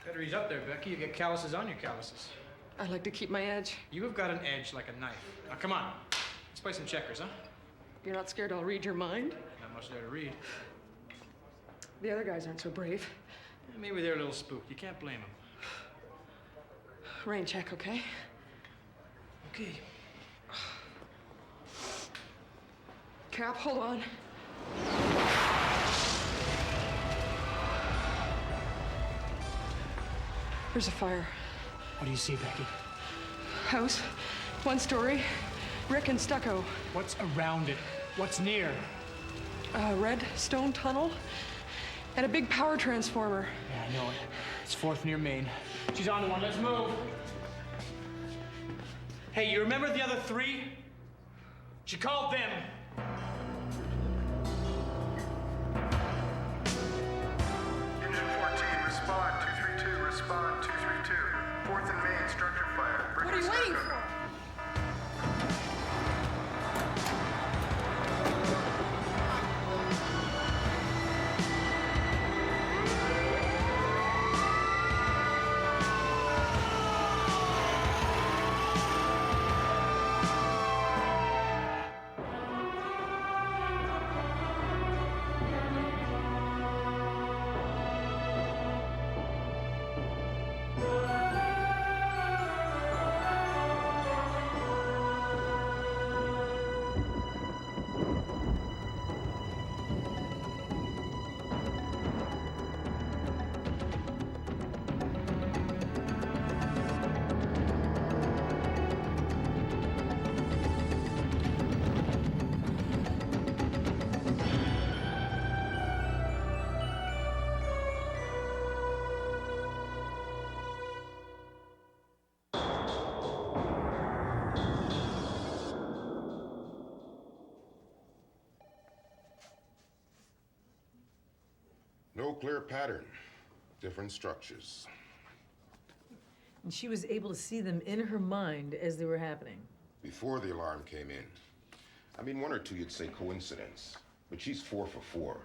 Better ease up there, Becky. You get calluses on your calluses. I like to keep my edge. You have got an edge like a knife. Now, come on. Let's play some checkers, huh? You're not scared I'll read your mind? Not much there to read. The other guys aren't so brave. Maybe they're a little spooked. You can't blame them. Rain check, okay? Okay. Cap, hold on. There's a fire. What do you see, Becky? House, 1 story, brick and stucco. What's around it? What's near? A red stone tunnel and a big power transformer. Yeah, I know it. It's 4th near Main. She's on one. Let's move. Hey, you remember the other 3? She called them. Engine 14, respond 232, respond 232. 4th and Main, structure fire. Brick What are and you waiting stucco. for? No clear pattern, different structures. And she was able to see them in her mind as they were happening. Before the alarm came in. I mean, 1 or 2 you'd say coincidence, but she's 4 for 4.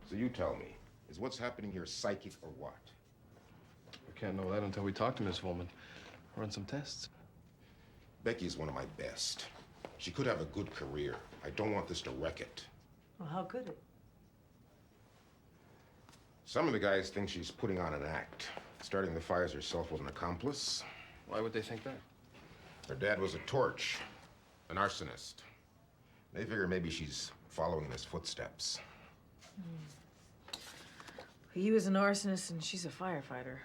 So you tell me, is what's happening here psychic or what? We can't know that until we talk to Miss Fullman. Run some tests. Becky's one of my best. She could have a good career. I don't want this to wreck it. Well, how could it? Some of the guys think she's putting on an act. Starting the fires herself with an accomplice. Why would they think that? Her dad was a torch, an arsonist. They figure maybe she's following in his footsteps. He was an arsonist and she's a firefighter.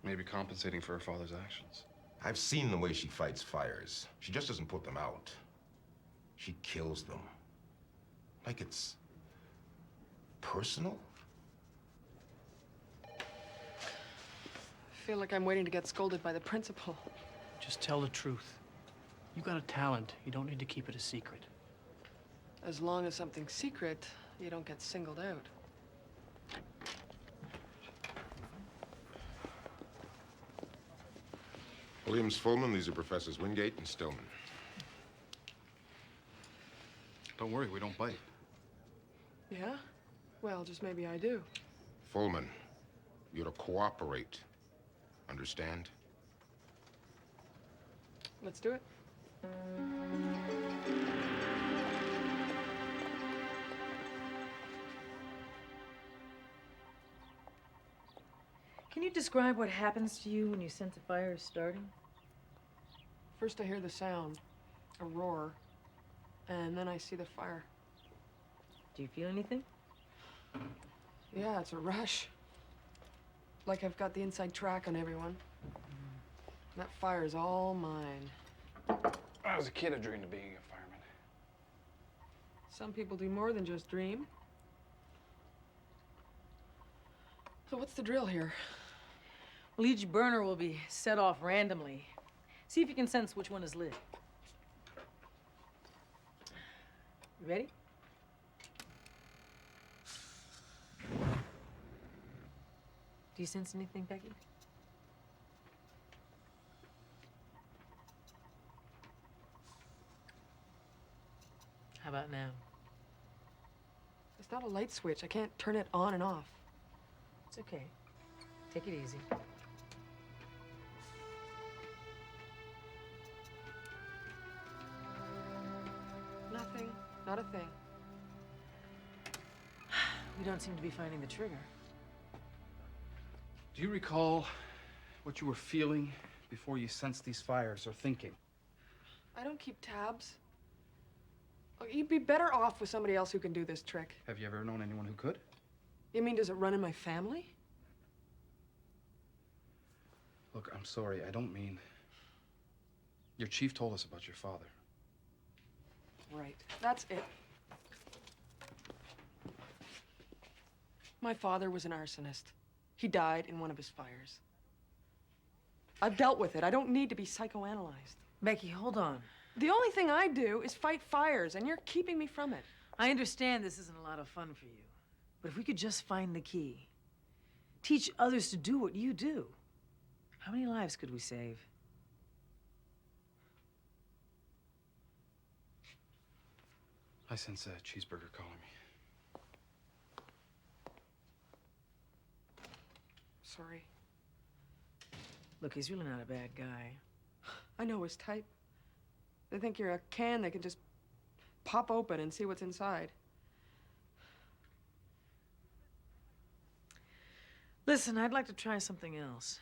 Maybe compensating for her father's actions. I've seen the way she fights fires. She just doesn't put them out. She kills them. Like it's personal? I feel like I'm waiting to get scolded by the principal. Just tell the truth. You got a talent. You don't need to keep it a secret. As long as something's secret, you don't get singled out. Williams Fullman, these are Professors Wingate and Stillman. Don't worry, we don't bite. Yeah? Well, just maybe I do. Fullman, you're to cooperate. Understand? Let's do it. Can you describe what happens to you when you sense a fire is starting? First I hear the sound, a roar, and then I see the fire. Do you feel anything? Yeah, it's a rush. Like I've got the inside track on everyone. That fire's all mine. As a kid, I dreamed of being a fireman. Some people do more than just dream. So what's the drill here? Well, each burner will be set off randomly. See if you can sense which one is lit. You ready? Do you sense anything, Becky? How about now? It's not a light switch. I can't turn it on and off. It's okay. Take it easy. Nothing. Not a thing. We don't seem to be finding the trigger. Do you recall what you were feeling before you sensed these fires, or thinking? I don't keep tabs. Oh, you'd be better off with somebody else who can do this trick. Have you ever known anyone who could? You mean, does it run in my family? Look, I'm sorry, I don't mean... Your chief told us about your father. Right. That's it. My father was an arsonist. He died in one of his fires. I've dealt with it. I don't need to be psychoanalyzed. Becky, hold on. The only thing I do is fight fires, and you're keeping me from it. I understand this isn't a lot of fun for you, but if we could just find the key, teach others to do what you do, how many lives could we save? I sense a cheeseburger calling me. Sorry. Look, he's really not a bad guy. I know his type. They think you're a can they can just pop open and see what's inside. Listen, I'd like to try something else.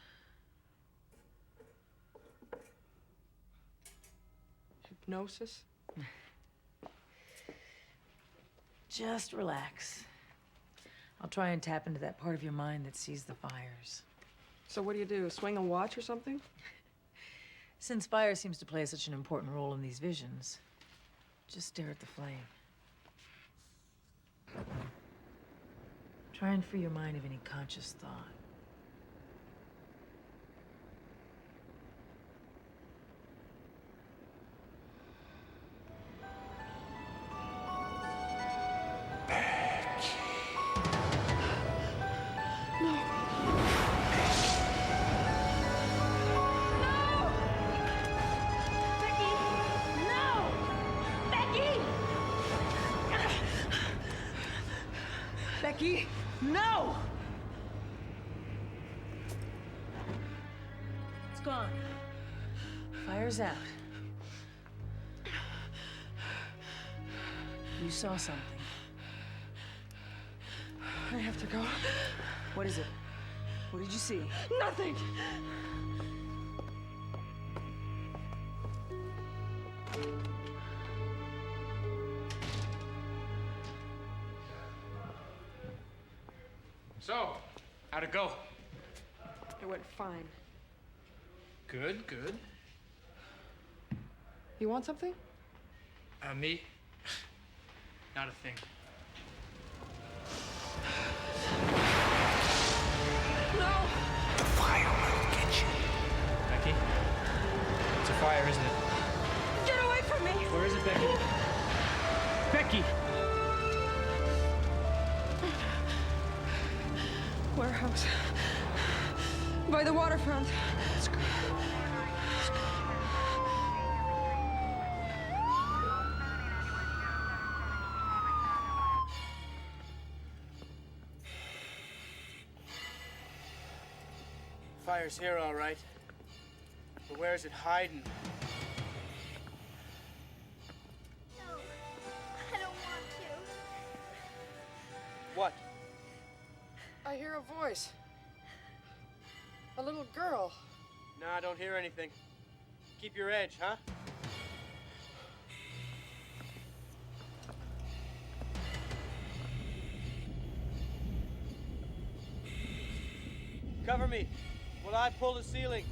Hypnosis? Just relax. I'll try and tap into that part of your mind that sees the fires. So what do? Swing a watch or something? Since fire seems to play such an important role in these visions, just stare at the flame. Try and free your mind of any conscious thought. Becky, No! It's gone. Fire's out. You saw something. I have to go. What is it? What did you see? Nothing! So, how'd it go? It went fine. Good, good. You want something? Me? Not a thing. No! The fire will get you. Becky? It's a fire, isn't it? Get away from me! Where is it, Becky? Becky! Warehouse. By the waterfront. That's great. Fire's here, all right. But where is it hiding? No, I don't want to. What? I hear a voice. A little girl. Nah, I don't hear anything. Keep your edge, huh? Cover me while I pull the ceiling.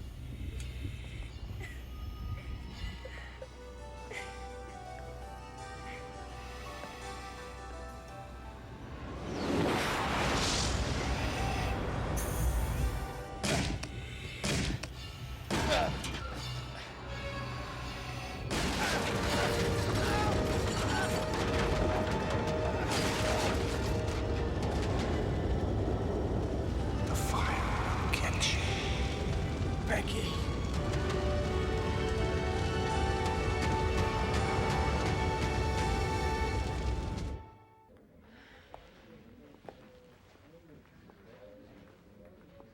The fire will get you.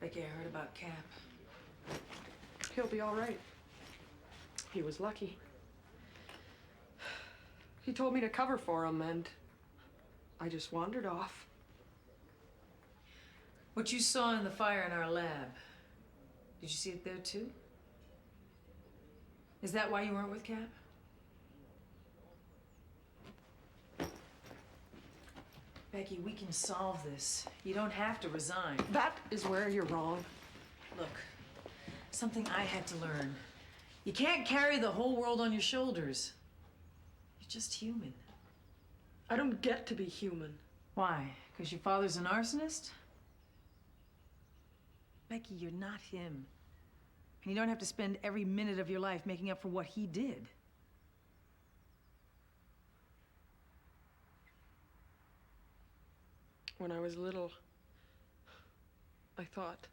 Becky, I heard about Cap. He'll be all right. He was lucky. He told me to cover for him, and I just wandered off. What you saw in the fire in our lab, did you see it there too? Is that why you weren't with Cap? Becky, we can solve this. You don't have to resign. That is where you're wrong. Look, something I had to learn. You can't carry the whole world on your shoulders. You're just human. I don't get to be human. Why? Because your father's an arsonist? Becky, you're not him. And you don't have to spend every minute of your life making up for what he did. When I was little, I thought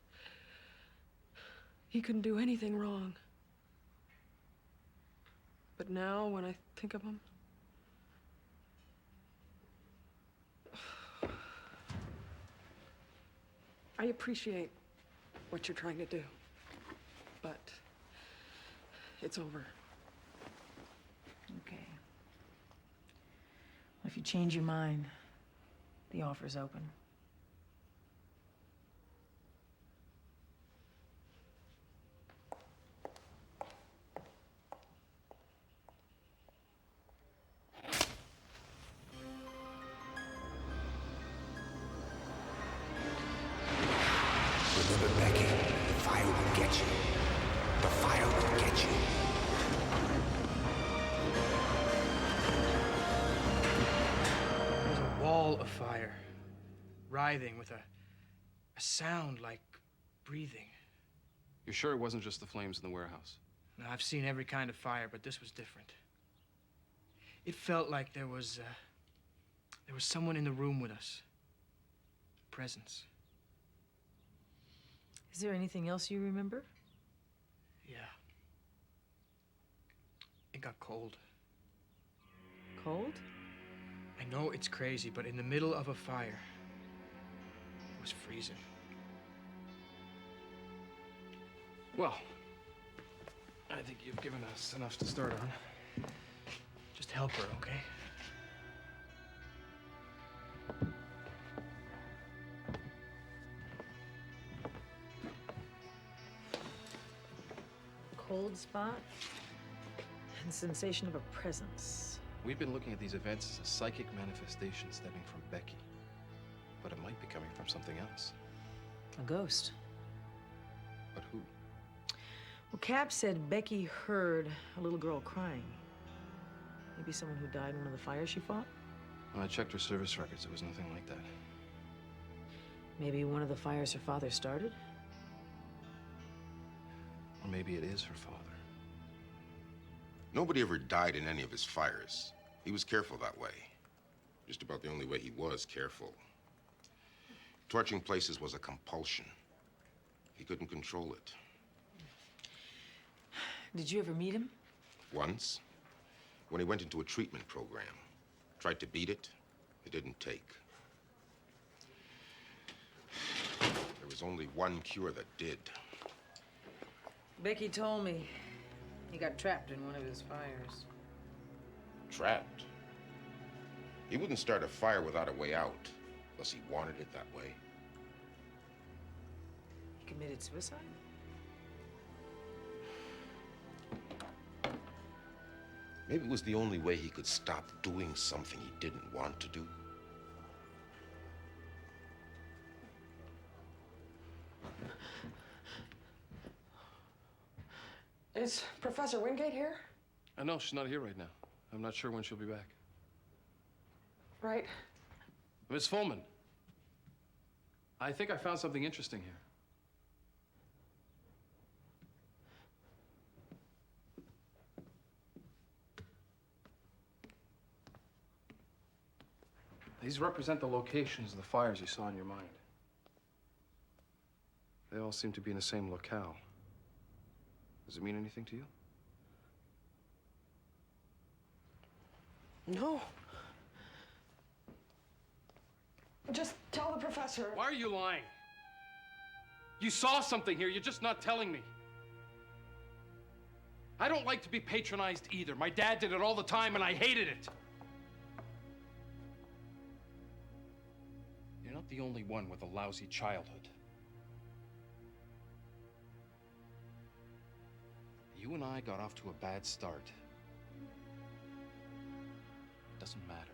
he couldn't do anything wrong. But now, when I think of him, I appreciate what you're trying to do, but it's over. Okay. Well, if you change your mind, the offer's open. Remember, Becky, the fire will get you. The fire will get you. There's a wall of fire, writhing with a sound like breathing. You're sure it wasn't just the flames in the warehouse? Now, I've seen every kind of fire, but this was different. It felt like there was someone in the room with us. A presence. Is there anything else you remember? Yeah. It got cold. Cold? I know it's crazy, but in the middle of a fire, it was freezing. Well, I think you've given us enough to start on. Just help her, okay? Cold spot and sensation of a presence. We've been looking at these events as a psychic manifestation stemming from Becky. But it might be coming from something else. A ghost. But who? Well, Cap said Becky heard a little girl crying. Maybe someone who died in one of the fires she fought? When I checked her service records, it was nothing like that. Maybe one of the fires her father started? Or maybe it is her father. Nobody ever died in any of his fires. He was careful that way. Just about the only way he was careful. Torching places was a compulsion. He couldn't control it. Did you ever meet him? Once, when he went into a treatment program. Tried to beat it, it didn't take. There was only one cure that did. Becky told me he got trapped in one of his fires. Trapped. He wouldn't start a fire without a way out, unless he wanted it that way. He committed suicide? Maybe it was the only way he could stop doing something he didn't want to do. Is Professor Wingate here? No, she's not here right now. I'm not sure when she'll be back. Right. Miss Fullman, I think I found something interesting here. These represent the locations of the fires you saw in your mind. They all seem to be in the same locale. Does it mean anything to you? No. Just tell the professor. Why are you lying? You saw something here, you're just not telling me. I don't like to be patronized either. My dad did it all the time and I hated it. You're not the only one with a lousy childhood. You and I got off to a bad start. It doesn't matter.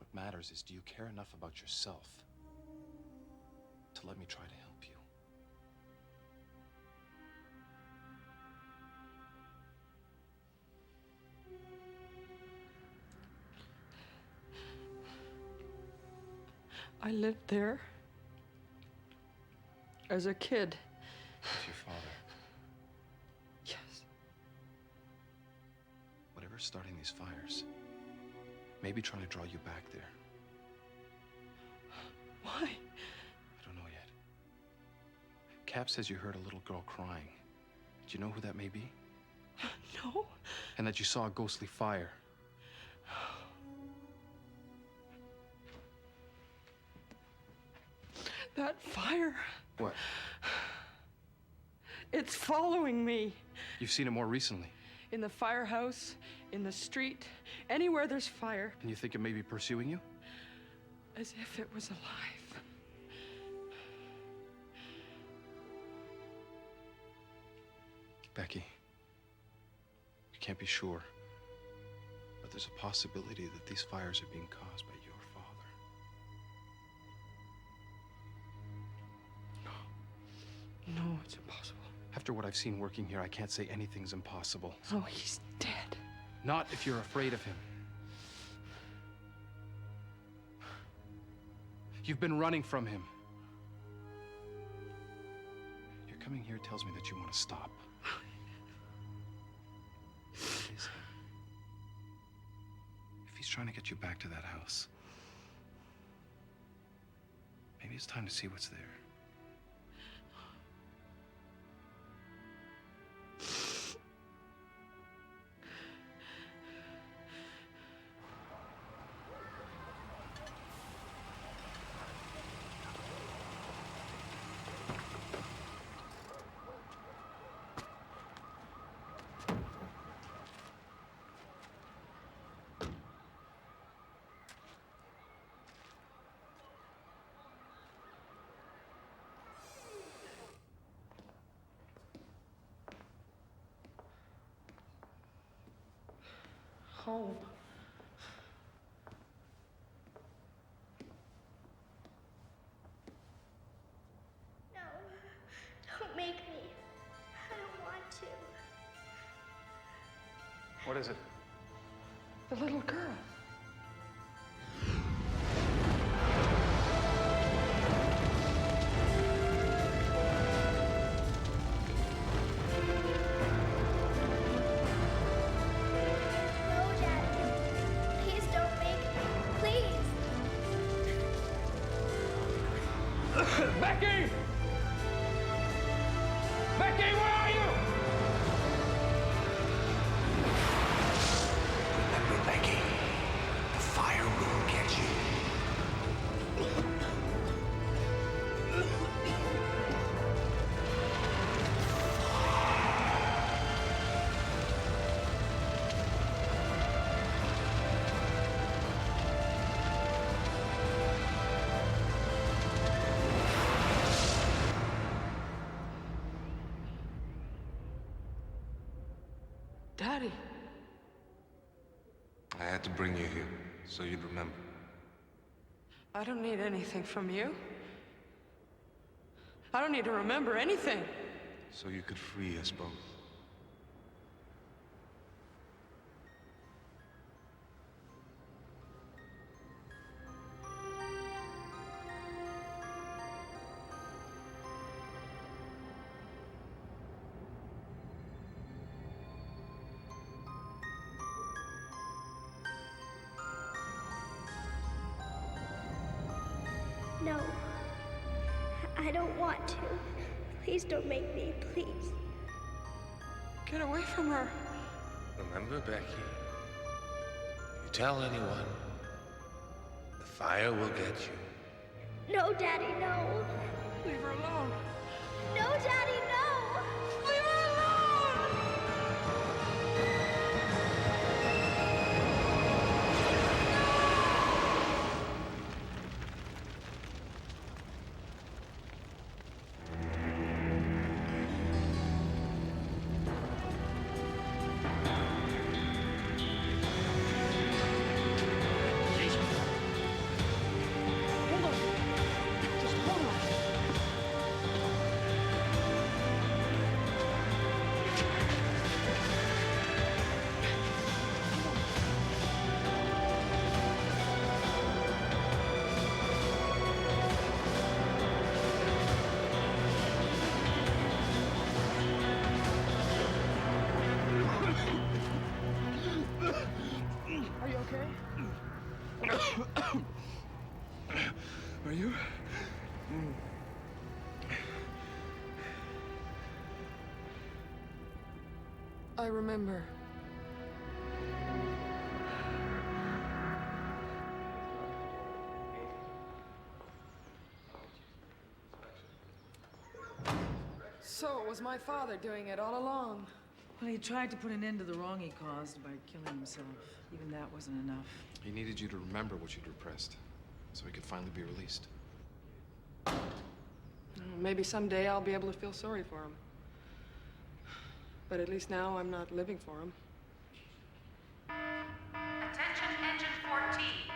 What matters is, do you care enough about yourself to let me try to help you? I lived there as a kid. With your father. Yes. Whatever's starting these fires, maybe trying to draw you back there. Why? I don't know yet. Cap says you heard a little girl crying. Do you know who that may be? No. And that you saw a ghostly fire. That fire. What? It's following me. You've seen it more recently. In the firehouse, in the street, anywhere there's fire. And you think it may be pursuing you? As if it was alive. Becky, you can't be sure, but there's a possibility that these fires are being caused by your father. No, it's impossible. After what I've seen working here, I can't say anything's impossible. Oh, he's dead. Not if you're afraid of him. You've been running from him. Your coming here tells me that you want to stop. It is him. If he's trying to get you back to that house, maybe it's time to see what's there. Home. No, don't make me. I don't want to. What is it? The little girl. No, Daddy. Please don't make me. Please. Becky! Becky, where are you? Remember, Becky, the fire will get you. Daddy. I had to bring you here, so you'd remember. I don't need anything from you. I don't need to remember anything. So you could free us both. No. I don't want to. Please don't make me, please. Get away from her. Remember, Becky, if you tell anyone, the fire will get you. No, Daddy, no. Leave her alone. No, Daddy, no. Leave her alone! Hold on. Just hold on. Are you okay? Are you? I remember. So it was my father doing it all along. Well, he tried to put an end to the wrong he caused by killing himself. Even that wasn't enough. He needed you to remember what you'd repressed, so he could finally be released. Maybe someday I'll be able to feel sorry for him. But at least now I'm not living for him. Attention Engine 14.